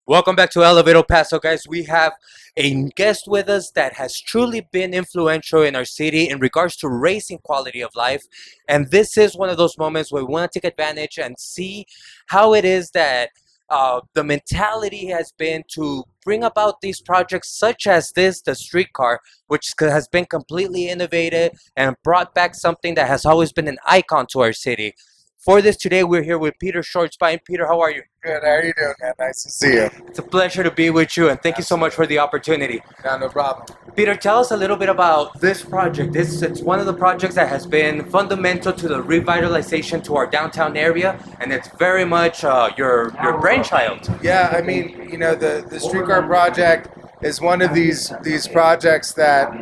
Welcome back to Elevate El Paso, guys. We have a guest with us that has truly been influential in our city in regards to raising quality of life. And this is one of those moments where we want to take advantage and see how it is that the mentality has been to bring about these projects such as this, the streetcar, which has been completely innovated and brought back something that has always been an icon to our city. For this today, we're here with Peter Svarzbein. Peter, how are you? Good. How are you doing, man? Nice to see you. It's a pleasure to be with you, and thank you so much for the opportunity. No problem. Peter, tell us a little bit about this project. It's one of the projects that has been fundamental to the revitalization to our downtown area, and it's very much your brainchild. Yeah, I mean, the streetcar project is one of these projects that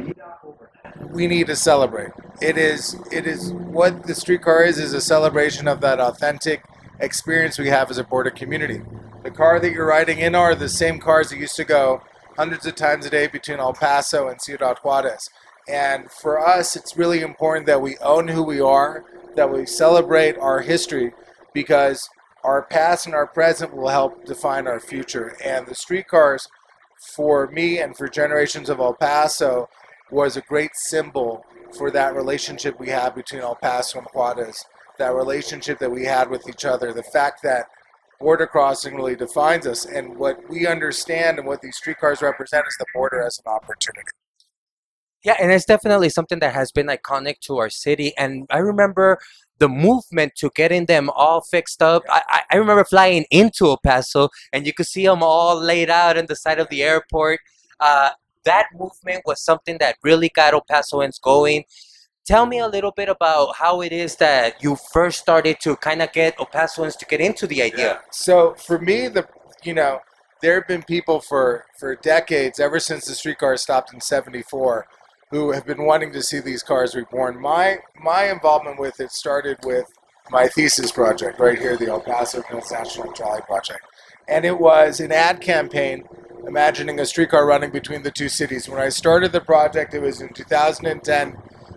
we need to celebrate. It is what the streetcar is a celebration of that authentic experience we have as a border community. The car that you're riding in are the same cars that used to go hundreds of times a day between El Paso and Ciudad Juarez. And for us, it's really important that we own who we are, that we celebrate our history, because our past and our present will help define our future. And the streetcars, for me and for generations of El Paso, was a great symbol for that relationship we have between El Paso and Juarez, that relationship that we had with each other, the fact that border crossing really defines us, and what we understand and what these streetcars represent is the border as an opportunity. Yeah, and it's definitely something that has been iconic to our city. And I remember the movement to getting them all fixed up. I remember flying into El Paso, and you could see them all laid out on the side of the airport. Uh, that movement was something that really got El Pasoans going. Tell me a little bit about how it is that you first started to kind of get El Pasoans to get into the idea. So for me, there have been people for decades, ever since the streetcar stopped in '74, who have been wanting to see these cars reborn. My involvement with it started with my thesis project right here, the El Paso National Trolley Project, and it was an ad campaign imagining a streetcar running between the two cities. When I started the project, it was in 2010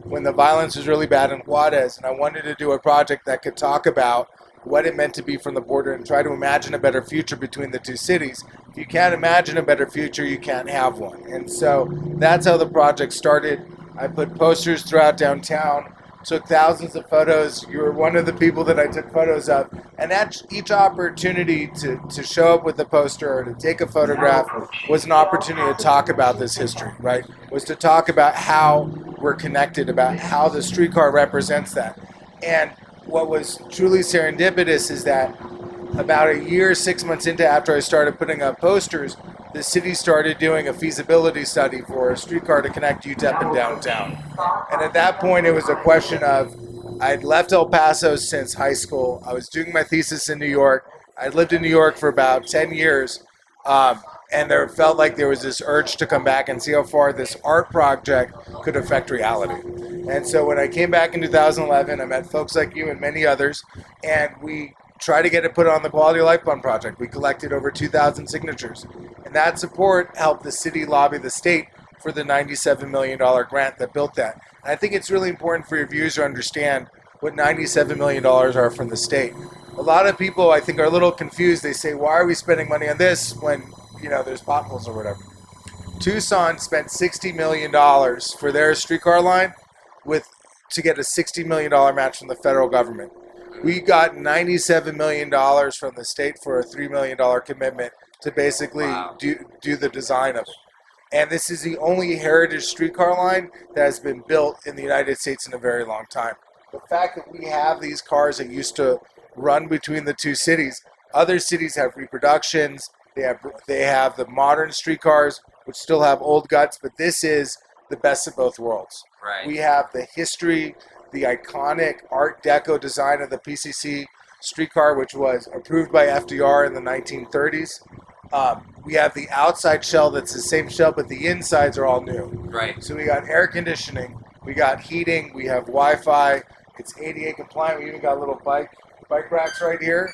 when the violence was really bad in Juarez, and I wanted to do a project that could talk about what it meant to be from the border and try to imagine a better future between the two cities. If you can't imagine a better future, you can't have one. And so that's how the project started. I put posters throughout downtown, took thousands of photos. You were one of the people that I took photos of. And at each opportunity to show up with a poster or to take a photograph was an opportunity to talk about this history, right? Was to talk about how we're connected, about how the streetcar represents that. And what was truly serendipitous is that about a year, 6 months into after I started putting up posters, the city started doing a feasibility study for a streetcar to connect UTEP and downtown. And at that point, it was a question of I'd left El Paso since high school. I was doing my thesis in New York. I'd lived in New York for about 10 years. And there felt like there was this urge to come back and see how far this art project could affect reality. And so when I came back in 2011, I met folks like you and many others, and we tried to get it put on the Quality of Life Fund project. We collected over 2,000 signatures, and that support helped the city lobby the state for the $97 million grant that built that. And I think it's really important for your viewers to understand what $97 million are from the state. A lot of people, I think, are a little confused. They say, why are we spending money on this when there's potholes or whatever? Tucson spent $60 million for their streetcar line to get a $60 million match from the federal government. We got $97 million from the state for a $3 million commitment to basically do the design of it. And this is the only heritage streetcar line that has been built in the United States in a very long time. The fact that we have these cars that used to run between the two cities, other cities have reproductions, they have the modern streetcars, which still have old guts, but this is the best of both worlds. Right. We have the history, the iconic Art Deco design of the PCC streetcar, which was approved by FDR in the 1930s. We have the outside shell that's the same shell, but the insides are all new. Right. So we got air conditioning, we got heating, we have Wi-Fi. It's ADA compliant. We even got little bike racks right here.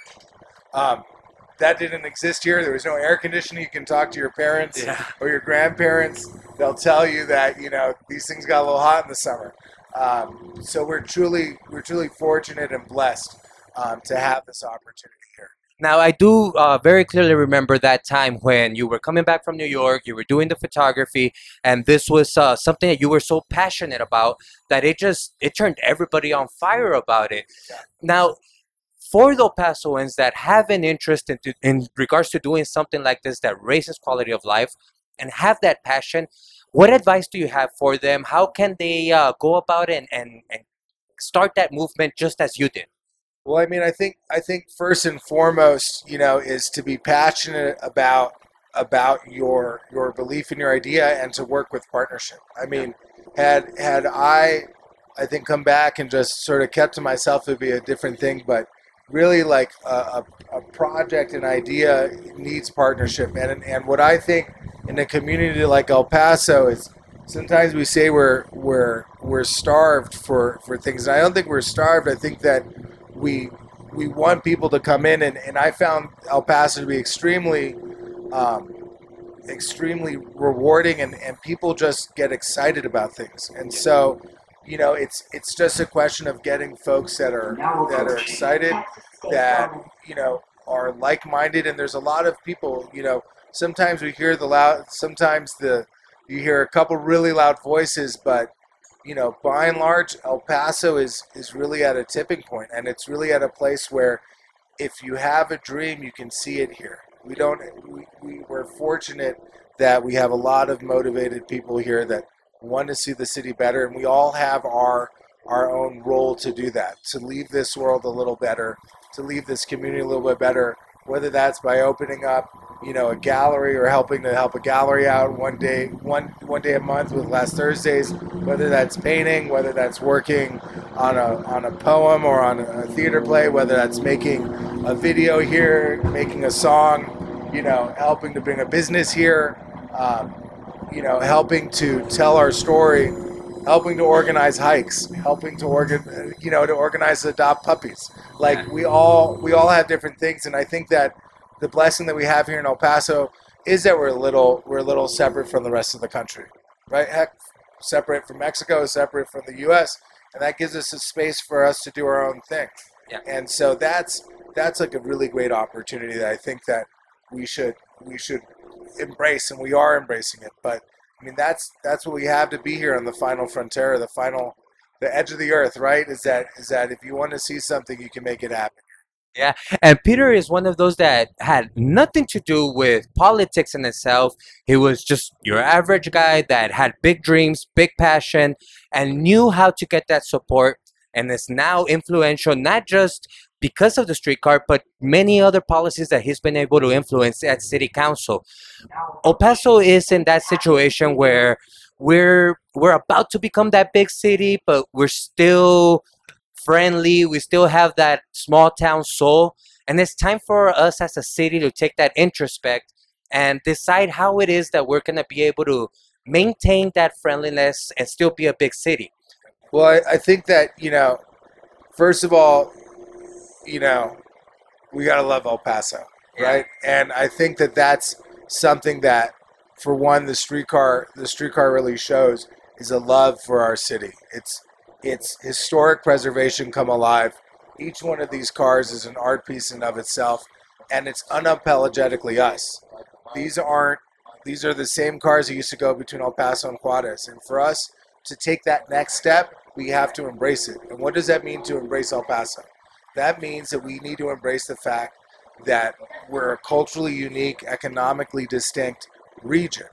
That didn't exist here. There was no air conditioning. You can talk to your parents or your grandparents. They'll tell you that these things got a little hot in the summer. So we're truly fortunate and blessed to have this opportunity here. Now, I do very clearly remember that time when you were coming back from New York, you were doing the photography, and this was something that you were so passionate about that it turned everybody on fire about it. Now, for the Pasoans that have an interest in regards to doing something like this that raises quality of life and have that passion, what advice do you have for them? How can they go about it and start that movement just as you did? Well, I mean, I think first and foremost, is to be passionate about your belief in your idea and to work with partnership. I mean, had I think come back and just sort of kept to myself, it'd be a different thing. But really, like a project, an idea needs partnership, and what I think in a community like El Paso is sometimes we say we're starved for things. And I don't think we're starved. I think that we we want people to come in, and I found El Paso to be um, extremely rewarding, and people just get excited about things. And so, it's just a question of getting folks that are excited, that are like-minded. And there's a lot of people. Sometimes we hear the loud, sometimes the you hear a couple really loud voices, but by and large, El Paso is really at a tipping point, and it's really at a place where if you have a dream, you can see it here. We don't. We're fortunate that we have a lot of motivated people here that want to see the city better, and we all have our own role to do that, to leave this world a little better, to leave this community a little bit better. Whether that's by opening up, a gallery, or helping to help a gallery out one day a month with last Thursdays. Whether that's painting, whether that's working on a poem or on a theater play, whether that's making a video here, making a song, helping to bring a business here, helping to tell our story, helping to organize hikes, helping to to organize adopt puppies. Like we all have different things, and I think that the blessing that we have here in El Paso is that we're a little separate from the rest of the country, right? Heck, separate from Mexico, separate from the U.S., and that gives us a space for us to do our own thing. Yeah. And so that's like a really great opportunity that I think that we should embrace, and we are embracing it. But I mean, that's what we have to be here on the final frontier, the edge of the earth, right? Is that if you want to see something, you can make it happen. Yeah, and Peter is one of those that had nothing to do with politics in itself. He was just your average guy that had big dreams, big passion, and knew how to get that support, and is now influential, not just because of the streetcar, but many other policies that he's been able to influence at city council. El Paso is in that situation where we're about to become that big city, but we're still friendly. We still have that small town soul, and it's time for us as a city to take that introspect and decide how it is that we're gonna be able to maintain that friendliness and still be a big city. Well, I think that first of all, you know, we gotta love El Paso, Yeah, right? And I think that that's something that, for one, the streetcar really shows is a love for our city. It's historic preservation come alive. Each one of these cars is an art piece in of itself, and it's unapologetically us. These aren't these are the same cars that used to go between El Paso and Juarez, and for us to take that next step, we have to embrace it. And what does that mean to embrace El Paso? That means that we need to embrace the fact that we're a culturally unique, economically distinct region.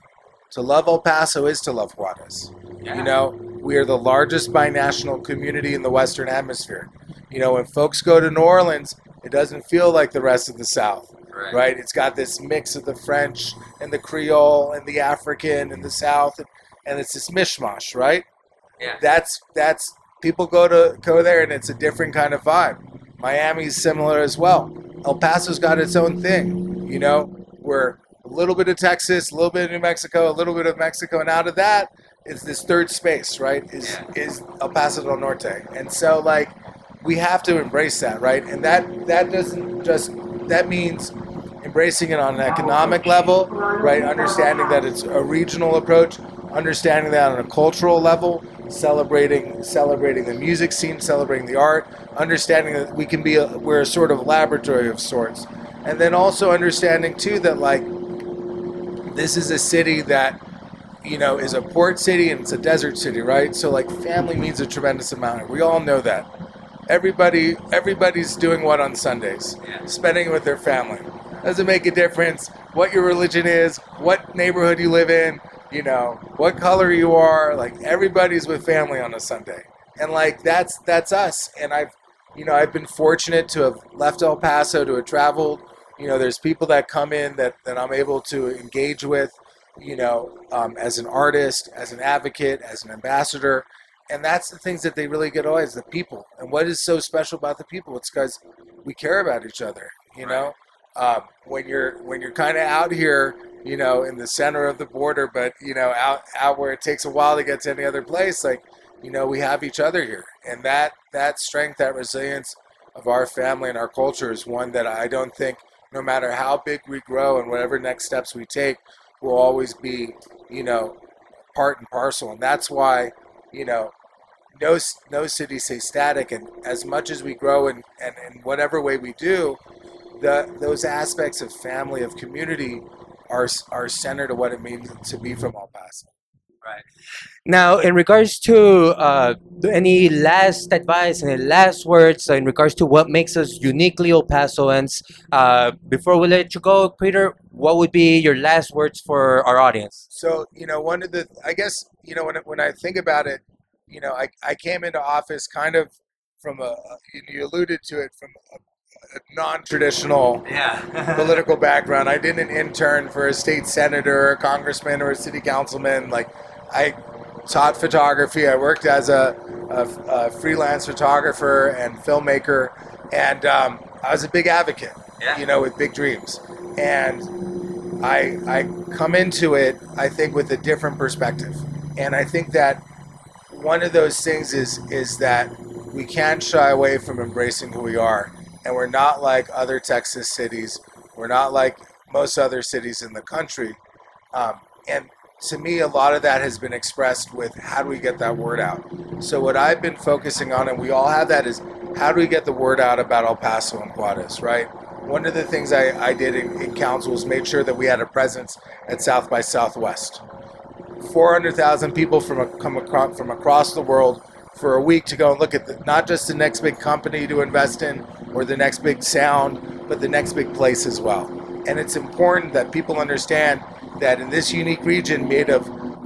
To love El Paso is to love Juarez. yeah, We are the largest binational community in the Western Hemisphere. When folks go to New Orleans, it doesn't feel like the rest of the South, right. right? It's got this mix of the French and the Creole and the African and the South, and it's this mishmash, right? Yeah, That's people go there, and it's a different kind of vibe. Miami's similar as well. El Paso's got its own thing. We're a little bit of Texas, a little bit of New Mexico, a little bit of Mexico, and out of that is this third space, right? Is yeah, is El Paso del Norte, and so like we have to embrace that, right? And that doesn't just that means embracing it on an economic level, right? Understanding that it's a regional approach, understanding that on a cultural level, celebrating the music scene, celebrating the art, understanding that we're a sort of laboratory of sorts. And then also understanding too that like this is a city that is a port city and it's a desert city, right? So like family means a tremendous amount. We all know that. Everybody's doing what on Sundays? Spending it with their family. Doesn't make a difference what your religion is, what neighborhood you live in, what color you are. Like everybody's with family on a Sunday, and like that's us. And I've been fortunate to have left El Paso, to have traveled. There's people that come in that I'm able to engage with, as an artist, as an advocate, as an ambassador. And that's the things that they really get always, the people. And what is so special about the people? It's because we care about each other, when you're kind of out here, in the center of the border, but, out where it takes a while to get to any other place, like, we have each other here. And that strength, that resilience of our family and our culture is one that I don't think, no matter how big we grow and whatever next steps we take, will always be, part and parcel. And that's why, no city stays static, and as much as we grow and in whatever way we do, those aspects of family, of community, are centered to what it means to be from El Paso. Right. Now, in regards to any last advice, any last words in regards to what makes us uniquely El Pasoans, before we let you go, Peter, what would be your last words for our audience? So, one of the, I guess, when I think about it, I came into office kind of from you alluded to it, from a non-traditional political background. I didn't intern for a state senator, a congressman, or a city councilman. Like, I taught photography. I worked as a freelance photographer and filmmaker, and I was a big advocate, with big dreams. And I come into it, I think, with a different perspective. And I think that one of those things is that we can't shy away from embracing who we are. And we're not like other Texas cities. We're not like most other cities in the country. And to me, a lot of that has been expressed with how do we get that word out? So what I've been focusing on, and we all have that, is how do we get the word out about El Paso and Juarez, right? One of the things I did in council was made sure that we had a presence at South by Southwest. 400,000 people from across the world for a week to go and look at not just the next big company to invest in or the next big sound, but the next big place as well. And it's important that people understand that in this unique region made of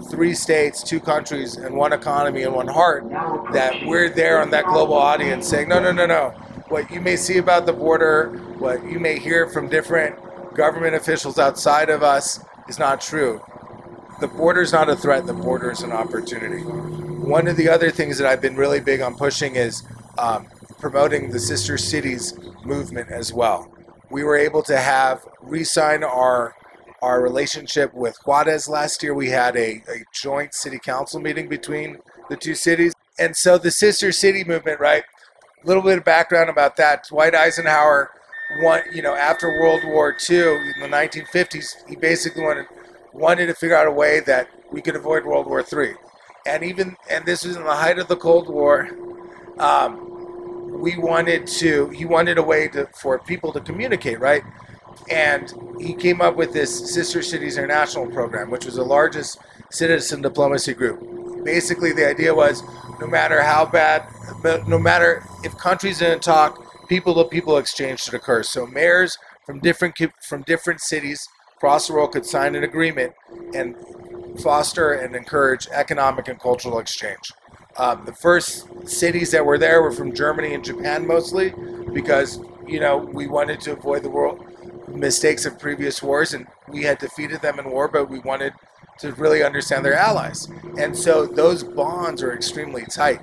3 states, 2 countries, and 1 economy and 1 heart, that we're there on that global audience saying, no. What you may see about the border, what you may hear from different government officials outside of us is not true. The border is not a threat, the border is an opportunity. One of the other things that I've been really big on pushing is promoting the Sister Cities movement as well. We were able to re-sign our relationship with Juarez last year. We had a joint city council meeting between the 2 cities. And so the Sister City movement, right? A little bit of background about that. Dwight Eisenhower, after World War II in the 1950s, he basically wanted to figure out a way that we could avoid World War III. And this was in the height of the Cold War. He wanted a way for people to communicate, right? And he came up with this Sister Cities International program, which was the largest citizen diplomacy group. Basically, the idea was no matter if countries didn't talk, people-to-people exchange should occur. So mayors from different cities across the world could sign an agreement and foster and encourage economic and cultural exchange. The first cities that were there were from Germany and Japan mostly, because we wanted to avoid the mistakes of previous wars, and we had defeated them in war, but we wanted to really understand their allies. And so those bonds are extremely tight.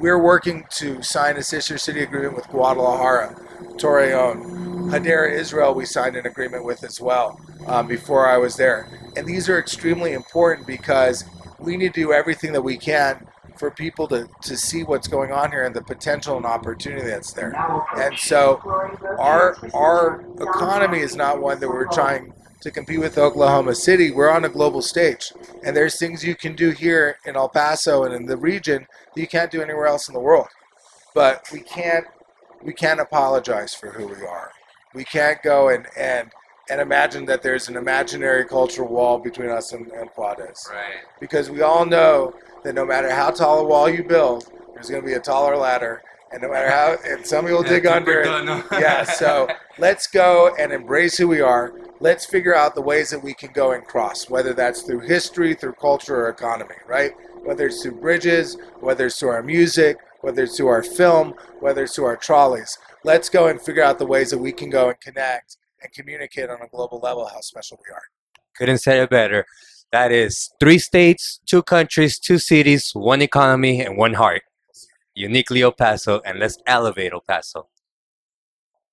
We're working to sign a sister city agreement with Guadalajara, Torreon, Hadera, Israel. We signed an agreement with as well before I was there. And these are extremely important because we need to do everything that we can for people to see what's going on here and the potential and opportunity that's there. And so our economy is not one that we're trying to compete with Oklahoma City. We're on a global stage, and there's things you can do here in El Paso and in the region that you can't do anywhere else in the world. But we can't apologize for who we are. We can't go and imagine that there's an imaginary cultural wall between us and Juarez. Right. Because we all know that no matter how tall a wall you build, there's going to be a taller ladder. And no matter how, and somebody will dig under it. Yeah, so let's go and embrace who we are. Let's figure out the ways that we can go and cross, whether that's through history, through culture, or economy, right? Whether it's through bridges, whether it's through our music, whether it's through our film, whether it's through our trolleys. Let's go and figure out the ways that we can go and connect and communicate on a global level how special we are. Couldn't say it better. That is 3 states, 2 countries, 2 cities, 1 economy, and 1 heart. Uniquely El Paso, and let's elevate El Paso.